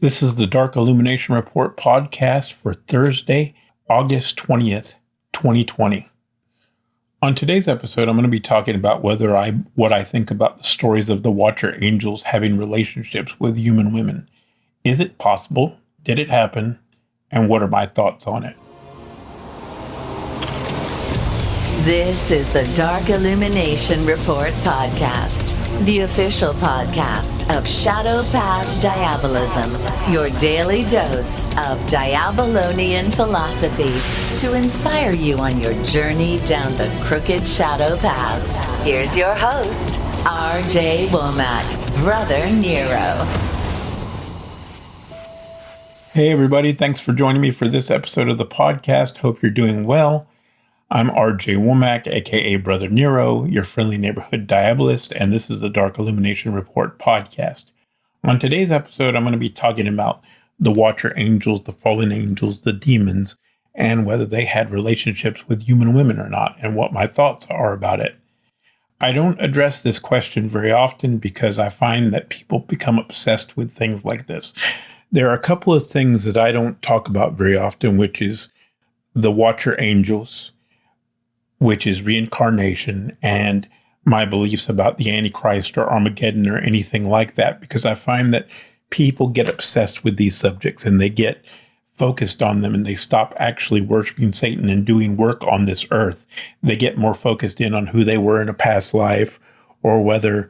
This is the Dark Illumination Report podcast for Thursday, August 20th, 2020. On today's episode, I'm going to be talking about what I think about the stories of the Watcher Angels having relationships with human women. Is it possible? Did it happen? And what are my thoughts on it? This is the Dark Illumination Report podcast, the official podcast of Shadow Path Diabolism, your daily dose of Diabolonian philosophy to inspire you on your journey down the crooked shadow path. Here's your host, R.J. Womack, Brother Nero. Hey everybody, thanks for joining me for this episode of the podcast. Hope you're doing well. I'm R.J. Womack, aka Brother Nero, your friendly neighborhood diabolist, and this is the Dark Illumination Report podcast. On today's episode, I'm going to be talking about the Watcher Angels, the fallen angels, the demons, and whether they had relationships with human women or not, and what my thoughts are about it. I don't address this question very often because I find that people become obsessed with things like this. There are a couple of things that I don't talk about very often, which is the Watcher Angels, which is reincarnation, and my beliefs about the Antichrist or Armageddon or anything like that, because I find that people get obsessed with these subjects and they get focused on them and they stop actually worshiping Satan and doing work on this earth. They get more focused in on who they were in a past life, or whether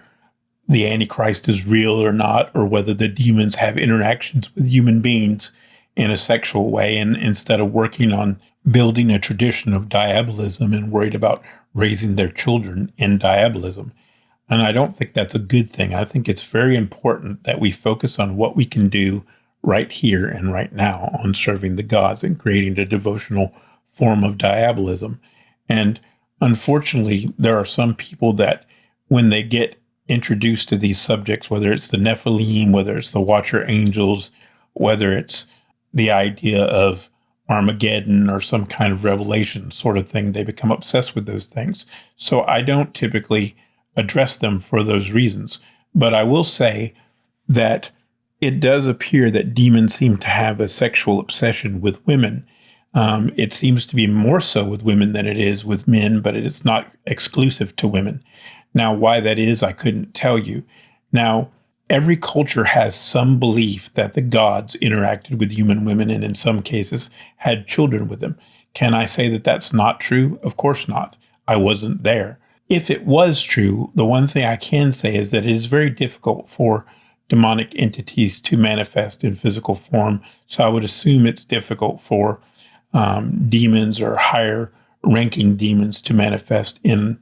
the Antichrist is real or not, or whether the demons have interactions with human beings in a sexual way, and instead of working on building a tradition of diabolism and worried about raising their children in diabolism. And I don't think that's a good thing. I think it's very important that we focus on what we can do right here and right now on serving the gods and creating a devotional form of diabolism. And unfortunately, there are some people that when they get introduced to these subjects, whether it's the Nephilim, whether it's the Watcher Angels, whether it's the idea of Armageddon or some kind of revelation sort of thing, they become obsessed with those things. So I don't typically address them for those reasons. But I will say that it does appear that demons seem to have a sexual obsession with women. It seems to be more so with women than it is with men, but it is not exclusive to women. Now, why that is, I couldn't tell you. Now, every culture has some belief that the gods interacted with human women and in some cases had children with them. Can I say that that's not true? Of course not. I wasn't there. If it was true, the one thing I can say is that it is very difficult for demonic entities to manifest in physical form. So I would assume it's difficult for demons or higher ranking demons to manifest in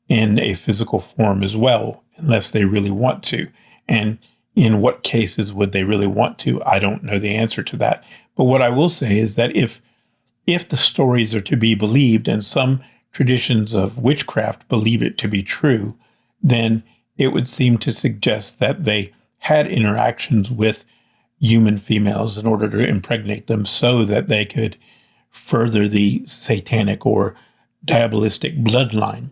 a physical form as well, unless they really want to. And in what cases would they really want to? I don't know the answer to that. But what I will say is that if the stories are to be believed, and some traditions of witchcraft believe it to be true, then it would seem to suggest that they had interactions with human females in order to impregnate them so that they could further the satanic or diabolistic bloodline,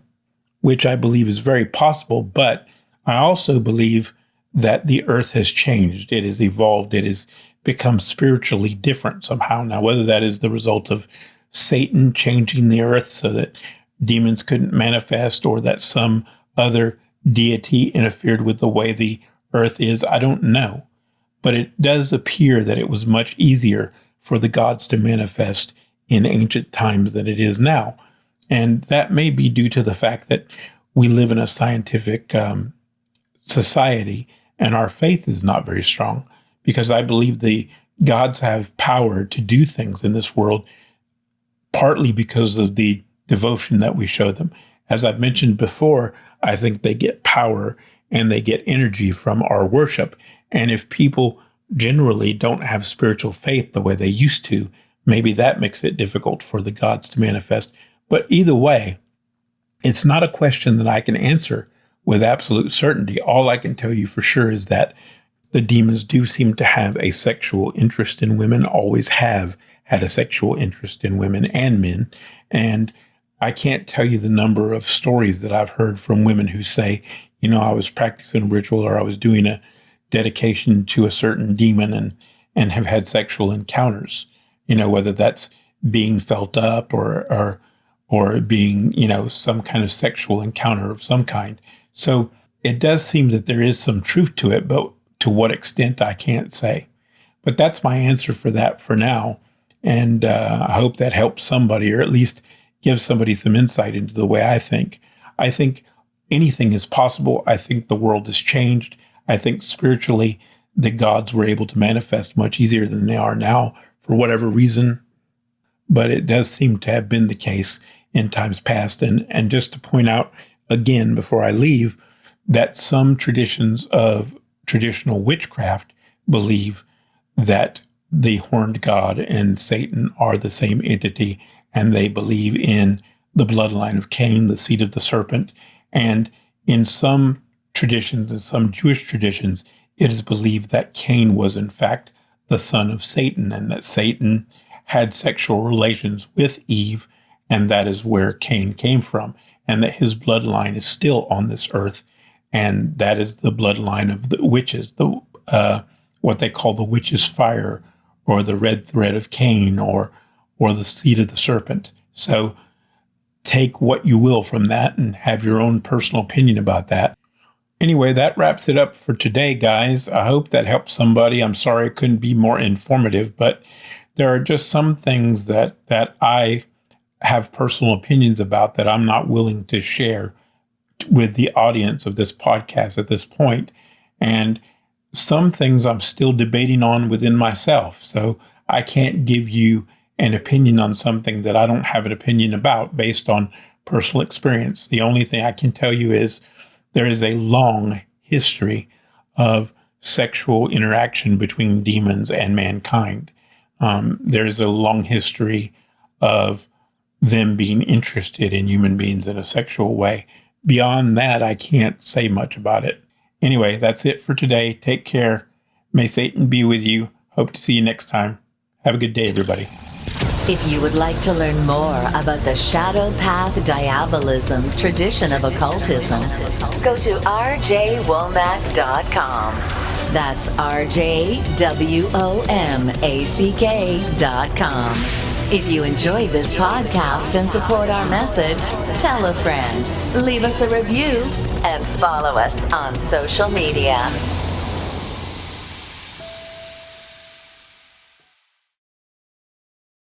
which I believe is very possible. But I also believe that the earth has changed. It has evolved. It has become spiritually different somehow. Now, whether that is the result of Satan changing the earth so that demons couldn't manifest, or that some other deity interfered with the way the earth is, I don't know. But it does appear that it was much easier for the gods to manifest in ancient times than it is now. And that may be due to the fact that we live in a scientific society, and our faith is not very strong, because I believe the gods have power to do things in this world, partly because of the devotion that we show them. As I've mentioned before, I think they get power and they get energy from our worship. And if people generally don't have spiritual faith the way they used to, maybe that makes it difficult for the gods to manifest. But either way, it's not a question that I can answer with absolute certainty. All I can tell you for sure is that the demons do seem to have a sexual interest in women, always have had a sexual interest in women and men. And I can't tell you the number of stories that I've heard from women who say, I was practicing a ritual, or I was doing a dedication to a certain demon, and have had sexual encounters, whether that's being felt up or being, some kind of sexual encounter of some kind. So it does seem that there is some truth to it, but to what extent, I can't say. But that's my answer for that for now. And I hope that helps somebody, or at least gives somebody some insight into the way I think. I think anything is possible. I think the world has changed. I think spiritually, the gods were able to manifest much easier than they are now for whatever reason. But it does seem to have been the case in times past. And just to point out again before I leave, that some traditions of traditional witchcraft believe that the horned god and Satan are the same entity, and they believe in the bloodline of Cain, the seed of the serpent. And in some traditions, in some Jewish traditions, it is believed that Cain was in fact the son of Satan, and that Satan had sexual relations with Eve, and that is where Cain came from, and that his bloodline is still on this earth, and that is the bloodline of the witches, what they call the witch's fire, or the red thread of Cain, or the seed of the serpent. So take what you will from that and have your own personal opinion about that. Anyway, that wraps it up for today, guys. I hope that helps somebody. I'm sorry it couldn't be more informative, but there are just some things that I have personal opinions about that I'm not willing to share with the audience of this podcast at this point. And some things I'm still debating on within myself. So I can't give you an opinion on something that I don't have an opinion about based on personal experience. The only thing I can tell you is there is a long history of sexual interaction between demons and mankind. There is a long history of them being interested in human beings in a sexual way. Beyond that, I can't say much about it. Anyway, that's it for today. Take care. May Satan be with you. Hope to see you next time. Have a good day, everybody. If you would like to learn more about the Shadow Path Diabolism tradition of occultism, go to rjwomack.com. That's rjwomack.com. If you enjoyed this podcast and support our message, tell a friend, leave us a review, and follow us on social media.